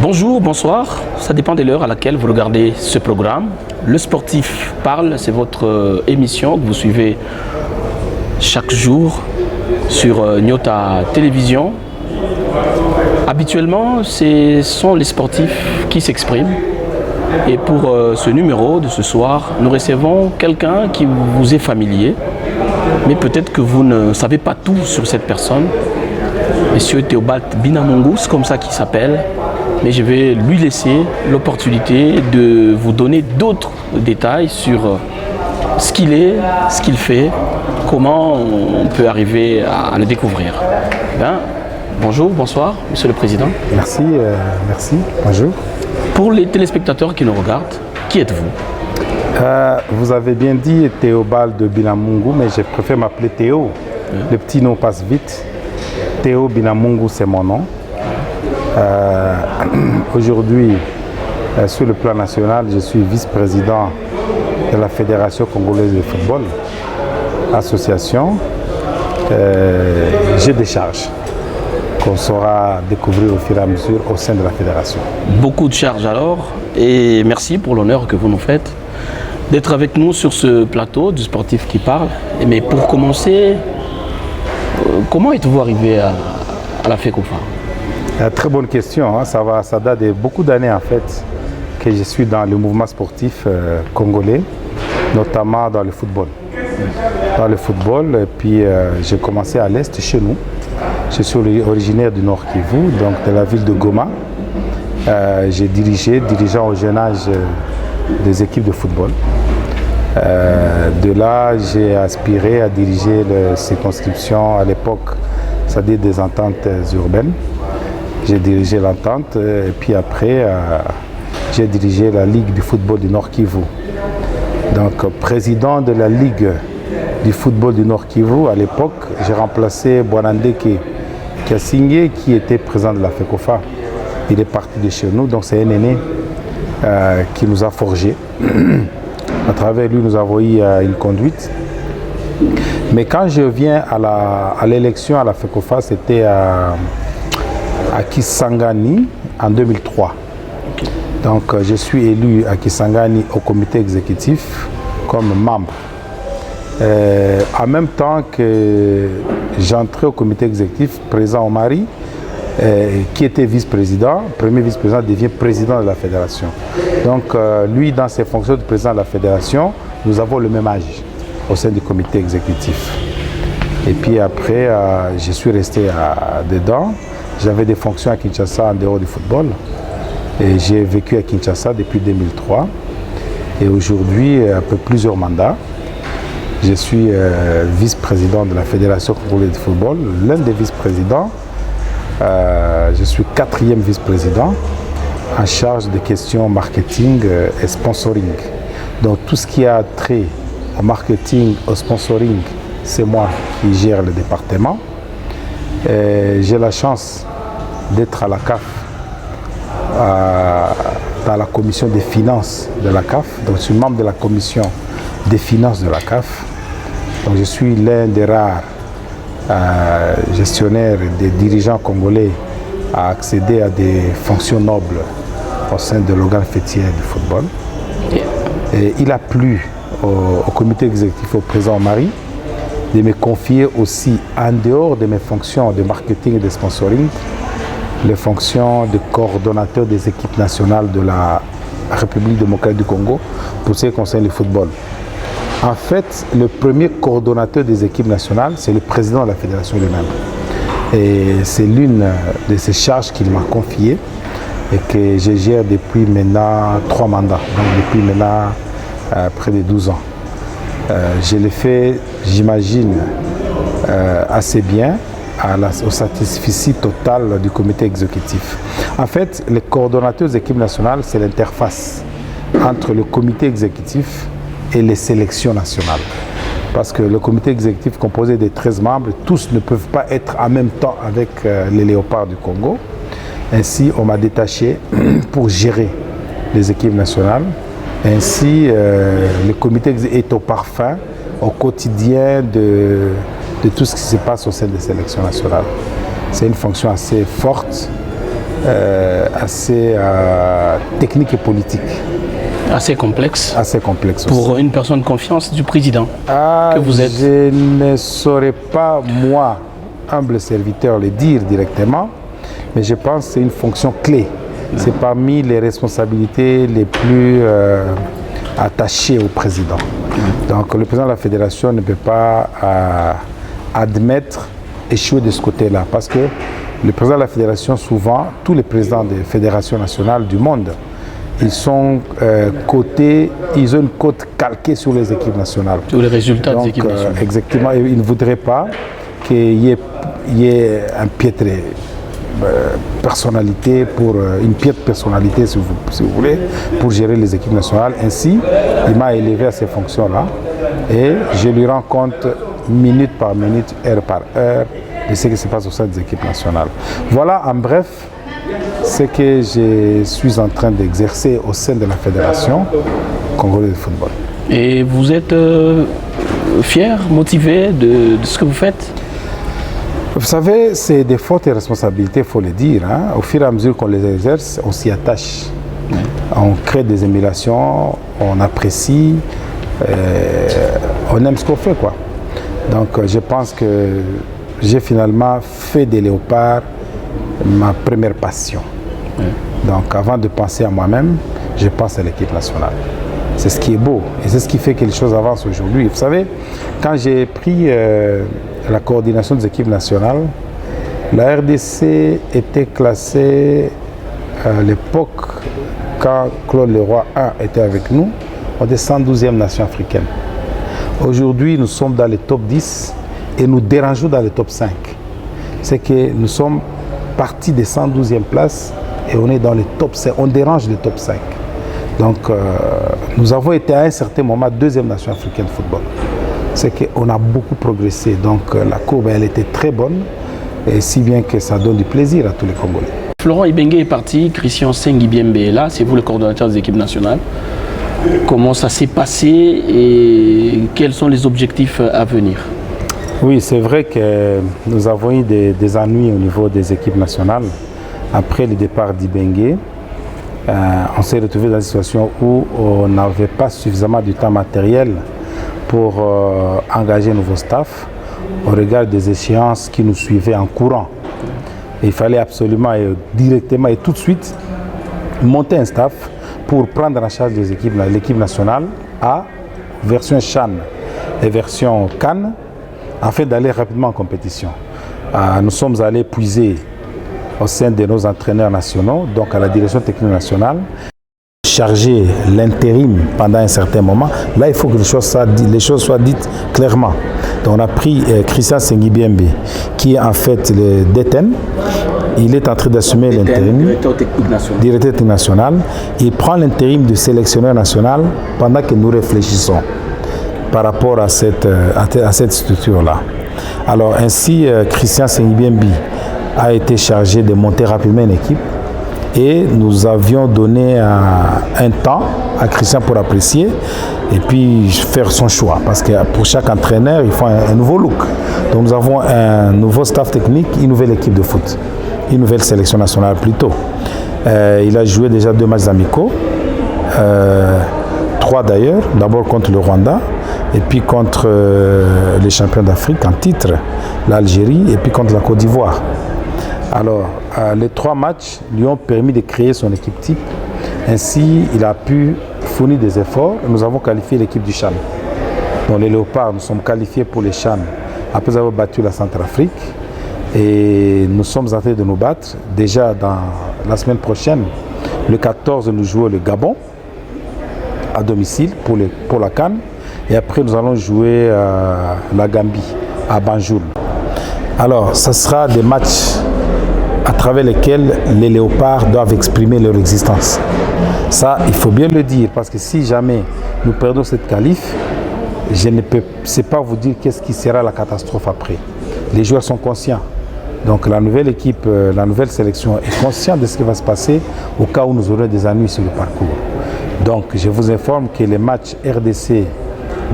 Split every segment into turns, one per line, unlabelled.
Bonjour, bonsoir, ça dépend de l'heure à laquelle vous regardez ce programme. Le sportif parle, c'est votre émission que vous suivez chaque jour sur Nyota Télévision. Habituellement, ce sont les sportifs qui s'expriment. Et pour ce numéro de ce soir, nous recevons quelqu'un qui vous est familier, mais peut-être que vous ne savez pas tout sur cette personne. Monsieur Théobald Binamungu, c'est comme ça qu'il s'appelle. Mais je vais lui laisser l'opportunité de vous donner d'autres détails sur ce qu'il est, ce qu'il fait, comment on peut arriver à le découvrir. Bien, bonjour, bonsoir, Monsieur le Président.
Merci, bonjour.
Pour les téléspectateurs qui nous regardent, qui êtes-vous?
Vous avez bien dit Théobald Binamungu, mais je préfère m'appeler Théo. Le petit nom passe vite. Théo Binamungu, c'est mon nom. Aujourd'hui, sur le plan national, je suis vice-président de la Fédération congolaise de football, association. J'ai des charges qu'on saura découvrir au fur et à mesure au sein de la fédération.
Beaucoup de charges alors, et merci pour l'honneur que vous nous faites d'être avec nous sur ce plateau du sportif qui parle. Mais pour commencer, comment êtes-vous arrivé à la FECOFA?
Très bonne question, hein. Ça date de beaucoup d'années en fait que je suis dans le mouvement sportif congolais, notamment dans le football. Dans le football, et puis j'ai commencé à l'Est chez nous. Je suis originaire du Nord Kivu, donc de la ville de Goma. J'ai dirigeant au jeune âge des équipes de football. De là, j'ai aspiré à diriger les circonscriptions à l'époque, c'est-à-dire des ententes urbaines. J'ai dirigé l'entente et puis après, j'ai dirigé la Ligue du football du Nord Kivu. Donc, président de la Ligue du football du Nord Kivu, à l'époque, j'ai remplacé Bwanandeke Kiasigné, qui était président de la FECOFA. Il est parti de chez nous, donc c'est un aîné qui nous a forgés. À travers lui, nous avons eu une conduite. Mais quand je viens à l'élection à la FECOFA, c'était à Kisangani en 2003. Donc je suis élu à Kisangani au comité exécutif comme membre. En même temps que j'entrais au comité exécutif, président Omari, qui était vice-président, premier vice-président, devient président de la fédération. Donc lui, dans ses fonctions de président de la fédération, nous avons le même âge au sein du comité exécutif. Et puis après, je suis resté dedans. J'avais des fonctions à Kinshasa en dehors du football. Et j'ai vécu à Kinshasa depuis 2003. Et aujourd'hui, après plusieurs mandats, je suis vice-président de la Fédération congolaise de football, l'un des vice-présidents. Je suis 4e vice-président en charge des questions marketing et sponsoring. Donc tout ce qui a trait au marketing, au sponsoring, c'est moi qui gère le département. J'ai la chance d'être à la CAF, dans la commission des finances de la CAF. Donc je suis membre de la commission des finances de la CAF. Donc je suis l'un des rares gestionnaires et des dirigeants congolais à accéder à des fonctions nobles au sein de l'organe fêtier du football. Et il a plu au comité exécutif, au président Omari, de me confier aussi, en dehors de mes fonctions de marketing et de sponsoring, les fonctions de coordonnateur des équipes nationales de la République démocratique du Congo pour ce qui concerne le football. En fait, le premier coordonnateur des équipes nationales, c'est le président de la fédération lui-même. Et c'est l'une de ces charges qu'il m'a confiée et que je gère depuis maintenant 3 mandats, donc depuis maintenant près de 12 ans. Je l'ai fait, j'imagine, assez bien, au satisfecit total du comité exécutif. En fait, les coordonnateurs des équipes nationales, c'est l'interface entre le comité exécutif et les sélections nationales. Parce que le comité exécutif composé de 13 membres, tous ne peuvent pas être en même temps avec les Léopards du Congo. Ainsi, on m'a détaché pour gérer les équipes nationales. Ainsi, le comité est au parfum, au quotidien de tout ce qui se passe au sein des sélections nationales. C'est une fonction assez forte assez technique et politique.
Assez complexe.
Assez complexe
pour
aussi.
Une personne de confiance du président que vous êtes.
Je ne saurais pas, moi, humble serviteur, le dire directement, mais je pense que c'est une fonction clé. C'est parmi les responsabilités les plus attachées au président. Donc le président de la fédération ne peut pas admettre échouer de ce côté-là, parce que le président de la fédération, souvent, tous les présidents des fédérations nationales du monde, ils sont cotés, ils ont une cote calquée sur les équipes nationales.
Sur les résultats des équipes nationales.
Exactement, et ils ne voudraient pas qu'il y ait un piètre personnalité, une piètre personnalité, si vous voulez, pour gérer les équipes nationales. Ainsi, il m'a élevé à ces fonctions-là et je lui rends compte minute par minute, heure par heure de ce qui se passe au sein des équipes nationales. Voilà en bref ce que je suis en train d'exercer au sein de la Fédération congolaise de football.
Et vous êtes fier, motivé de ce que vous faites?
Vous savez, c'est des fortes responsabilités, il faut le dire. Hein. Au fur et à mesure qu'on les exerce, on s'y attache. On crée des émulations, on apprécie, on aime ce qu'on fait, quoi. Donc je pense que j'ai finalement fait des léopards ma première passion. Donc avant de penser à moi-même, je pense à l'équipe nationale. C'est ce qui est beau et c'est ce qui fait que les choses avancent aujourd'hui. Vous savez, quand j'ai pris la coordination des équipes nationales, la RDC était classée à l'époque, quand Claude Leroy 1 était avec nous, on était 112e nation africaine. Aujourd'hui, nous sommes dans les top 10 et nous dérangeons dans les top 5. C'est que nous sommes partis des 112e places et on est dans les top 5. On dérange les top 5. Donc, nous avons été à un certain moment deuxième nation africaine de football. C'est qu'on a beaucoup progressé. Donc, la courbe, elle était très bonne, et si bien que ça donne du plaisir à tous les Congolais.
Florent Ibenge est parti, Christian Sengibiembe est là, c'est vous le coordonnateur des équipes nationales. Comment ça s'est passé et quels sont les objectifs à venir?
Oui, c'est vrai que nous avons eu des ennuis au niveau des équipes nationales. Après le départ d'Ibenge, on s'est retrouvé dans une situation où on n'avait pas suffisamment de temps matériel pour engager un nouveau staff au regard des échéances qui nous suivaient en courant. Et il fallait absolument directement et tout de suite monter un staff pour prendre en charge l'équipe nationale à version CHAN et version CAN afin d'aller rapidement en compétition. Nous sommes allés puiser au sein de nos entraîneurs nationaux, donc à la direction technique nationale, charger l'intérim pendant un certain moment. Là, il faut que les choses soient dites clairement. Donc, on a pris Christian Sengibiembe, qui est en fait le DTN. Il est en train d'assumer l'intérim. Directeur technique national. Il prend l'intérim de sélectionneur national pendant que nous réfléchissons par rapport à cette structure-là. Alors, ainsi, Christian Sengibiembe a été chargé de monter rapidement une équipe. Et nous avions donné un temps à Christian pour apprécier et puis faire son choix. Parce que pour chaque entraîneur, il faut un nouveau look. Donc nous avons un nouveau staff technique, une nouvelle équipe de foot, une nouvelle sélection nationale plutôt. Il a joué déjà 2 matchs amicaux, 3 d'ailleurs, d'abord contre le Rwanda et puis contre les champions d'Afrique en titre, l'Algérie et puis contre la Côte d'Ivoire. Alors, les 3 matchs lui ont permis de créer son équipe type. Ainsi, il a pu fournir des efforts. Nous avons qualifié l'équipe du CHAN. Donc, les Léopards, nous sommes qualifiés pour les CHAN après avoir battu la Centrafrique. Et nous sommes en train de nous battre. Déjà, dans la semaine prochaine, le 14, nous jouons le Gabon à domicile pour la CAN. Et après, nous allons jouer la Gambie à Banjul. Alors, ce sera des matchs à travers lesquels les léopards doivent exprimer leur existence. Ça, il faut bien le dire, parce que si jamais nous perdons cette qualif, je ne sais pas vous dire qu'est-ce qui sera la catastrophe après. Les joueurs sont conscients. Donc la nouvelle équipe, la nouvelle sélection est consciente de ce qui va se passer au cas où nous aurons des ennuis sur le parcours. Donc je vous informe que le match RDC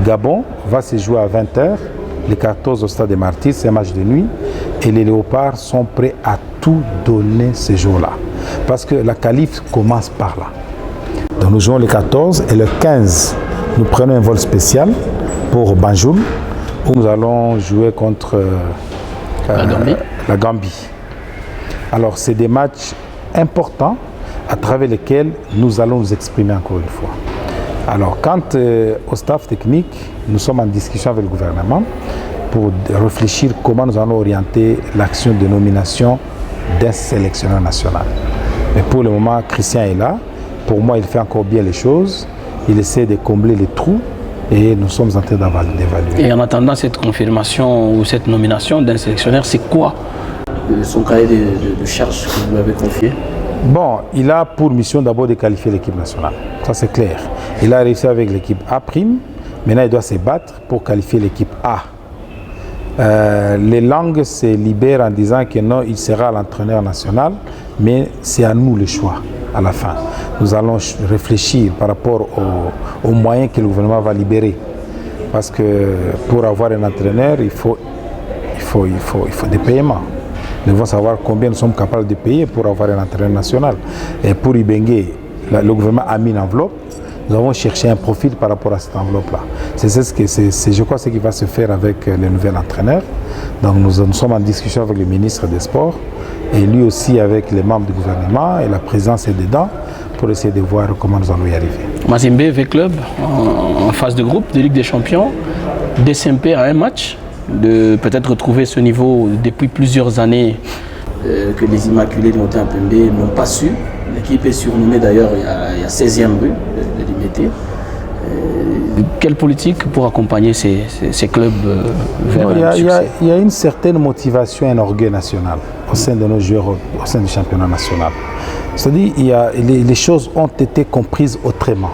Gabon va se jouer à 20h, le 14 au stade des Martyrs, c'est un match de nuit. Et les Léopards sont prêts à tout donner ce jour-là. Parce que la qualif commence par là. Donc nous jouons le 14 et le 15, nous prenons un vol spécial pour Banjul, où nous allons jouer contre la Gambie. Alors c'est des matchs importants à travers lesquels nous allons nous exprimer encore une fois. Alors quant au staff technique, nous sommes en discussion avec le gouvernement pour réfléchir comment nous allons orienter l'action de nomination d'un sélectionneur national. Mais pour le moment, Christian est là. Pour moi, il fait encore bien les choses. Il essaie de combler les trous et nous sommes en train d'évaluer.
Et en attendant cette confirmation ou cette nomination d'un sélectionneur, c'est quoi son cahier de charge que vous lui avez confié?
Bon, il a pour mission d'abord de qualifier l'équipe nationale. Ça, c'est clair. Il a réussi avec l'équipe A'. Maintenant, il doit se battre pour qualifier l'équipe A. Les langues se libèrent en disant que non, il sera l'entraîneur national, mais c'est à nous le choix à la fin. Nous allons réfléchir par rapport aux moyens que le gouvernement va libérer. Parce que pour avoir un entraîneur, il faut des paiements. Nous devons savoir combien nous sommes capables de payer pour avoir un entraîneur national. Et pour Ibengue, le gouvernement a mis une enveloppe. Nous avons cherché un profil par rapport à cette enveloppe-là. Je crois ce qui va se faire avec le nouvel entraîneur. Donc nous sommes en discussion avec le ministre des Sports et lui aussi avec les membres du gouvernement et la présidence est dedans pour essayer de voir comment nous allons y arriver.
Mazembe V-Club en phase de groupe de Ligue des Champions, DSMP à un match, de peut-être retrouver ce niveau depuis plusieurs années que les Immaculés de Monté-en-Pembe n'ont pas su. L'équipe est surnommée d'ailleurs il y a 16e rue de Limité. Quelle politique pour accompagner ces clubs vers
un succès? Il y a une certaine motivation et un orgueil national au sein de nos joueurs, au sein du championnat national. C'est-à-dire les choses ont été comprises autrement.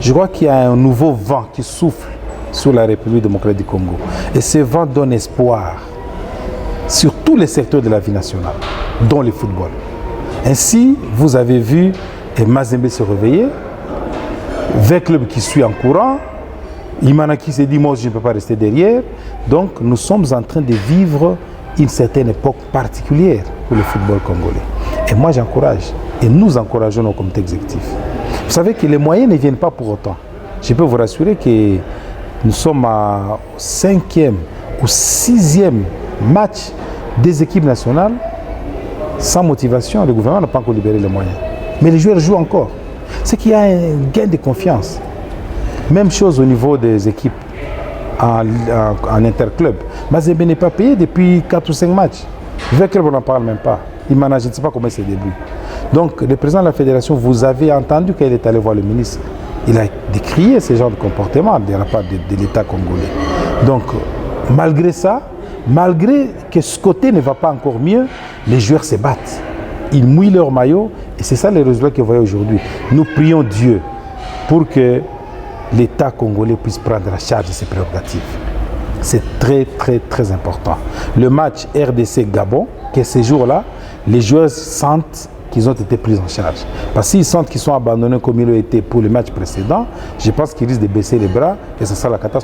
Je crois qu'il y a un nouveau vent qui souffle sur la République démocratique du Congo. Et ce vent donne espoir sur tous les secteurs de la vie nationale, dont le football. Ainsi, vous avez vu Mazembe se réveiller, V-Club qui suit en courant, Imana qui s'est dit, moi je ne peux pas rester derrière. Donc nous sommes en train de vivre une certaine époque particulière pour le football congolais. Et moi j'encourage, et nous encourageons nos comités exécutifs. Vous savez que les moyens ne viennent pas pour autant. Je peux vous rassurer que nous sommes au 5e ou 6e match des équipes nationales. Sans motivation, le gouvernement n'a pas encore libéré les moyens. Mais les joueurs jouent encore. C'est qu'il y a un gain de confiance. Même chose au niveau des équipes en interclub. Mazembe n'est pas payé depuis 4 ou 5 matchs. V-Club, on n'en parle même pas. Je ne sais pas comment c'est début. Donc, le président de la fédération, vous avez entendu qu'il est allé voir le ministre. Il a décrié ce genre de comportement de la part de l'État congolais. Donc, malgré ça, malgré que ce côté ne va pas encore mieux, les joueurs se battent. Ils mouillent leur maillot et c'est ça le résultat que vous voyez aujourd'hui. Nous prions Dieu pour que l'État congolais puisse prendre la charge de ses prérogatives. C'est très, très, très important. Le match RDC-Gabon, que ces jours-là, les joueurs sentent qu'ils ont été pris en charge. Parce qu'ils sentent qu'ils sont abandonnés comme ils l'ont été pour le match précédent, je pense qu'ils risquent de baisser les bras et ça sera la catastrophe.